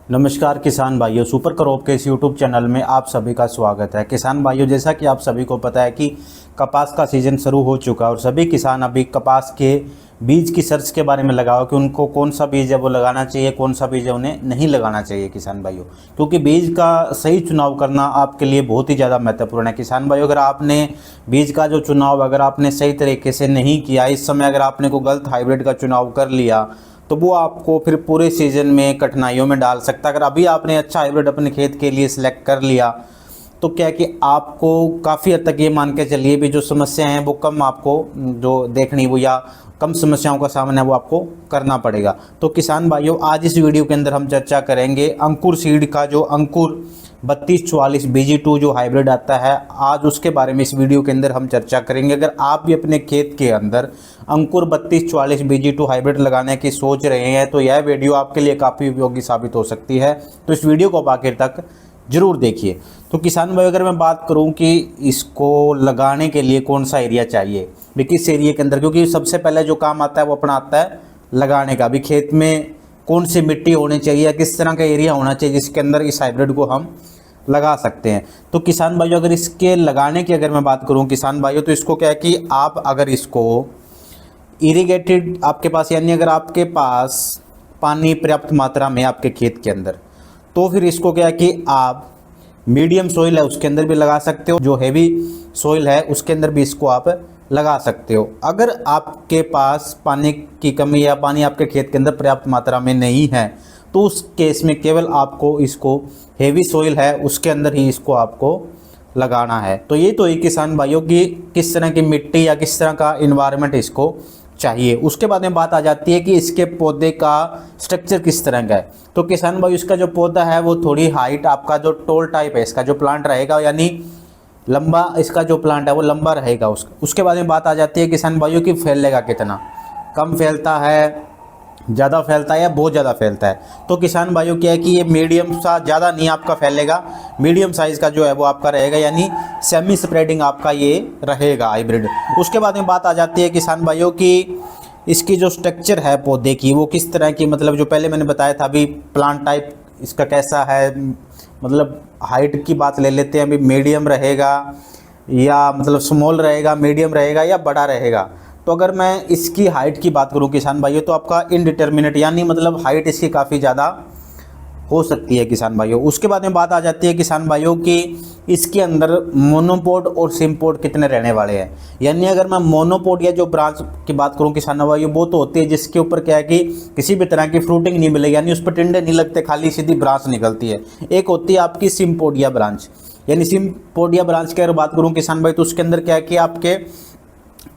नमस्कार किसान भाइयों, सुपर क्रॉप के इस यूट्यूब चैनल में आप सभी का स्वागत है। किसान भाइयों, जैसा कि आप सभी को पता है कि कपास का सीज़न शुरू हो चुका है और सभी किसान अभी कपास के बीज की सर्च के बारे में लगाओ कि उनको कौन सा बीज है वो लगाना चाहिए, कौन सा बीज है उन्हें नहीं लगाना चाहिए किसान भाइयों, क्योंकि बीज का सही चुनाव करना आपके लिए बहुत ही ज़्यादा महत्वपूर्ण है। किसान भाइयों, अगर आपने बीज का जो चुनाव अगर आपने सही तरीके से नहीं किया, इस समय अगर आपने को गलत हाइब्रिड का चुनाव कर लिया तो वो आपको फिर पूरे सीज़न में कठिनाइयों में डाल सकता है। अगर अभी आपने अच्छा हाइब्रिड अपने खेत के लिए सिलेक्ट कर लिया तो क्या कि आपको काफ़ी हद तक ये मान के चलिए भी जो समस्याएं हैं वो कम आपको जो देखनी वो या कम समस्याओं का सामना वो आपको करना पड़ेगा। तो किसान भाइयों, आज इस वीडियो के अंदर हम चर्चा करेंगे अंकुर सीड का जो अंकुर 3244 BG2 जो हाइब्रिड आता है, आज उसके बारे में इस वीडियो के अंदर हम चर्चा करेंगे। अगर आप भी अपने खेत के अंदर अंकुर 3244 BG2 हाइब्रिड लगाने की सोच रहे हैं तो यह वीडियो आपके लिए काफ़ी उपयोगी साबित हो सकती है। तो इस वीडियो को आखिर तक जरूर देखिए। तो किसान भाई, अगर मैं बात करूं कि इसको लगाने के लिए कौन सा एरिया चाहिए, भी किस एरिया के अंदर, क्योंकि सबसे पहले जो काम आता है वो अपना आता है लगाने का। भी खेत में कौन सी मिट्टी होनी चाहिए, किस तरह का एरिया होना चाहिए जिसके अंदर इस हाइब्रिड को हम लगा सकते हैं। तो किसान भाइयों, अगर इसके लगाने की अगर मैं बात करूं किसान भाइयों, तो इसको क्या है कि आप अगर इसको इरिगेटेड आपके पास, यानी अगर आपके पास पानी पर्याप्त मात्रा में आपके खेत के अंदर, तो फिर इसको क्या है कि आप मीडियम सोइल है उसके अंदर भी लगा सकते हो, जो हेवी सोइल है उसके अंदर भी इसको आप लगा सकते हो। अगर आपके पास पानी की कमी या पानी आपके खेत के अंदर पर्याप्त मात्रा में नहीं है तो उस केस में केवल आपको इसको हेवी सोइल है उसके अंदर ही इसको आपको लगाना है। तो ये तो एक किसान भाइयों की किस तरह की मिट्टी या किस तरह का इन्वायरमेंट इसको चाहिए। उसके बाद में बात आ जाती है कि इसके पौधे का स्ट्रक्चर किस तरह का है। तो किसान भाई, इसका जो पौधा है वो थोड़ी हाइट, आपका जो टोल टाइप है इसका जो प्लांट रहेगा, यानी लंबा इसका जो प्लांट है वो लंबा रहेगा। उसके बाद में बात आ जाती है किसान भाइयों की फैलेगा कितना, कम फैलता है, ज़्यादा फैलता है या बहुत ज़्यादा फैलता है। तो किसान भाइयों क्या है कि ये मीडियम सा, ज़्यादा नहीं आपका फैलेगा, मीडियम साइज़ का जो है वो आपका रहेगा, यानी सेमी स्प्रेडिंग आपका ये रहेगा हाइब्रिड। उसके बाद में बात आ जाती है किसान भाइयों की इसकी जो स्ट्रक्चर है पौधे की वो किस तरह की, मतलब जो पहले मैंने बताया था अभी प्लांट टाइप इसका कैसा है, मतलब हाइट की बात ले लेते हैं। अभी मीडियम रहेगा या मतलब स्मॉल रहेगा, मीडियम रहेगा या बड़ा रहेगा। तो अगर मैं इसकी हाइट की बात करूं किसान भाइयों, तो आपका इनडिटर्मिनेट, यानी मतलब हाइट इसकी काफ़ी ज़्यादा हो सकती है किसान भाइयों। उसके बाद में बात आ जाती है किसान भाइयों कि इसके अंदर मोनोपोड और सिम्पोड कितने रहने वाले हैं। यानी अगर मैं मोनोपोड या जो ब्रांच की बात करूं किसान भाइयों, वो तो होती है जिसके ऊपर क्या है कि किसी भी तरह की फ्रूटिंग नहीं मिलेगी, यानी उस पर टिंडे नहीं लगते, खाली सीधी ब्रांच निकलती है। एक होती है आपकी सिम्पोडिया ब्रांच, यानी सिम्पोडिया ब्रांच की अगर बात करूँ किसान भाई, तो उसके अंदर क्या है कि आपके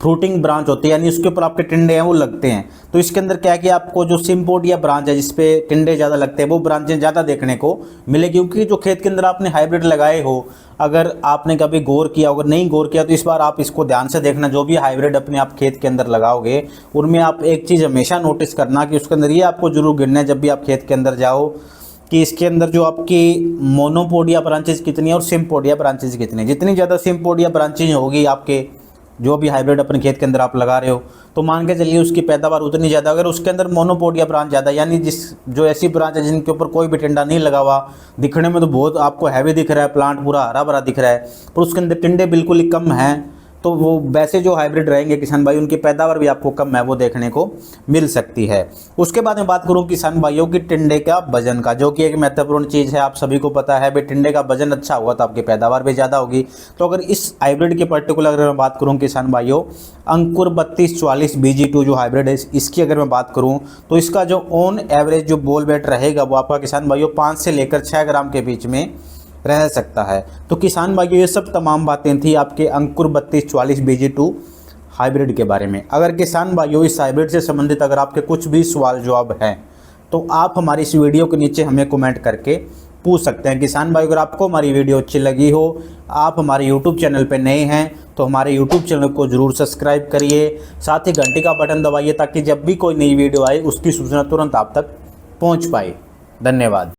फ्रूटिंग ब्रांच होती है, यानी उसके ऊपर आपके टिंडे हैं वो लगते हैं। तो इसके अंदर क्या है कि आपको जो सिम्पोडिया ब्रांच है जिसपे टिंडे ज़्यादा लगते हैं वो ब्रांचें ज़्यादा देखने को मिलेगी। क्योंकि जो खेत के अंदर आपने हाइब्रिड लगाए हो, अगर आपने कभी गौर किया, अगर नहीं गौर किया तो इस बार आप इसको ध्यान से देखना। जो भी हाइब्रिड अपने आप खेत के अंदर लगाओगे उनमें आप एक चीज़ हमेशा नोटिस करना कि उसके अंदर ये आपको जरूर गिनना है जब भी आप खेत के अंदर जाओ कि इसके अंदर जो आपकी मोनोपोडिया ब्रांचेज कितनी है और सिम्पोडिया ब्रांचेज कितनी है। जितनी ज़्यादा सिम्पोडिया ब्रांचेज होगी आपके जो भी हाइब्रिड अपने खेत के अंदर आप लगा रहे हो, तो मान के चलिए उसकी पैदावार उतनी ज़्यादा। अगर उसके अंदर मोनोपोडिया ब्रांच ज़्यादा, यानी जो ऐसी ब्रांच है जिनके ऊपर कोई भी टिंडा नहीं लगा हुआ, दिखने में तो बहुत आपको हैवी दिख रहा है, प्लांट पूरा हरा भरा दिख रहा है, पर उसके अंदर टिंडे बिल्कुल ही कम हैं, तो वो वैसे जो हाइब्रिड रहेंगे किसान भाई उनकी पैदावार भी आपको कम है वो देखने को मिल सकती है। उसके बाद में बात करूं किसान भाइयों की टिंडे का वजन का, जो कि एक महत्वपूर्ण चीज़ है, आप सभी को पता है भाई टिंडे का वजन अच्छा होगा तो आपकी पैदावार भी ज़्यादा होगी। तो अगर इस हाइब्रिड की पर्टिकुलर अगर मैं बात करूँ किसान भाइयों, अंकुर 3244 BG2 जो हाइब्रिड है इसकी अगर मैं बात करूँ तो इसका जो ऑन एवरेज जो बोल वेट रहेगा वो आपका किसान भाइयों 5 से लेकर 6 ग्राम के बीच में रह सकता है। तो किसान भाइयों, ये सब तमाम बातें थी आपके अंकुर 3244 BG2 हाइब्रिड के बारे में। अगर किसान भाइयों इस हाइब्रिड से संबंधित अगर आपके कुछ भी सवाल जवाब हैं तो आप हमारी इस वीडियो के नीचे हमें कमेंट करके पूछ सकते हैं। किसान भाई, अगर आपको हमारी वीडियो अच्छी लगी हो, आप हमारे यूट्यूब चैनल पर नए हैं तो हमारे यूट्यूब चैनल को ज़रूर सब्सक्राइब करिए, साथ ही घंटी का बटन दबाइए ताकि जब भी कोई नई वीडियो आए उसकी सूचना तुरंत आप तक पहुँच पाए। धन्यवाद।